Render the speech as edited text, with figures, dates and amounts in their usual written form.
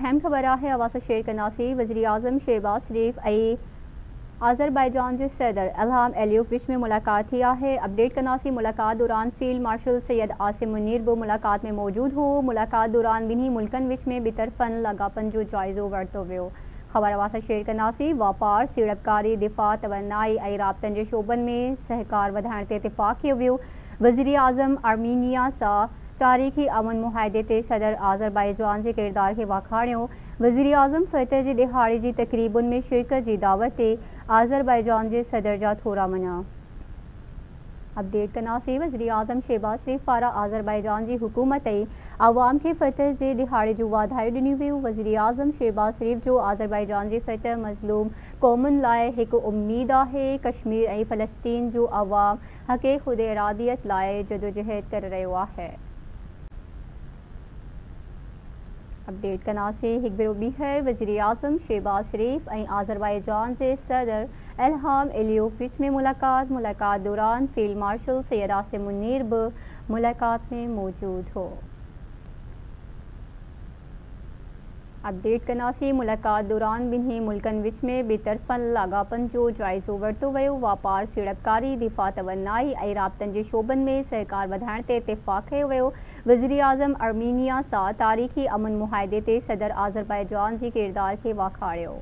अहम खबर है आवाज़ शेर कनासी वज़ीर आज़म शहबाज शरीफ आज़रबाईजान के सदर इल्हाम अलीयव विच में मुलाकात किया है। अपडेट कनासी मुलाकात दौरान फील्ड मार्शल सैयद आसिम मुनीर वो मुलाकात में मौजूद हो। मुलाकात दौरान बिन्ही मुल्कन विच में बितरफन लगापन जो जायज़ो वरतो वियो। खबर आवाज़ शेर कनासी वापार सीड़पकारी दिफा तवन्नाई ऐं राबतन के शोबन में सहकार वधाइण ते इतफ़ाक़ कियो वियो। वज़ीर आज़म आर्मीनिया सां तारीख़ी अमन मुआहदे ते सदर आज़रबाईजान के किरदार के वाखाणियो। वज़ीर आज़म फतह जी दिहाड़ी की तकरीबुन में शिरकत की दावत ते आज़रबाईजान के सदर जा थोरा मना। अपडेट कनासी वज़ीर आज़म शहबाज शरीफ पारा आज़रबाईजान की हुकूमत ऐं अवाम के फतह के दिहाड़े जो वाधाई ॾिनी वियूं। वज़ीर आज़म शहबाज शरीफ जो आज़रबाईजान की फतह मज़लूम क़ौमुन लाइ हिकु उम्मीद है। कश्मीर ऐं फ़लस्तीन जो अवाम हक़ ख़ुद इरादियत लाइ जदोजहद कर रहियो आहे। अपडेट कनासी हिक बेरो ॿीहर वज़ीर आज़म शहबाज शरीफ ऐं आज़रबाईजान के सदर इल्हाम अलीयव विच में मुलाकात दौरान फील्ड मार्शल सैयद आसिम मुनीर भी मुलाकात में मौजूद हो। अपडेट कनासी मुलाकात दौरान बिन्ही मुल्कन विच में बेतरफन लागापन जो जायज़ो वरतो वियो। वापार सीड़पकारी दिफा तवन्नाई ऐं राबतन के शोबन में सहकार वधाइण ते इतफ़ाक़ कयो वियो। वज़ीर आज़म आर्मीनिया सां तारीख़ी अमन मुआहदे ते सदर आज़रबाईजान के किरदार के वाखाणियो।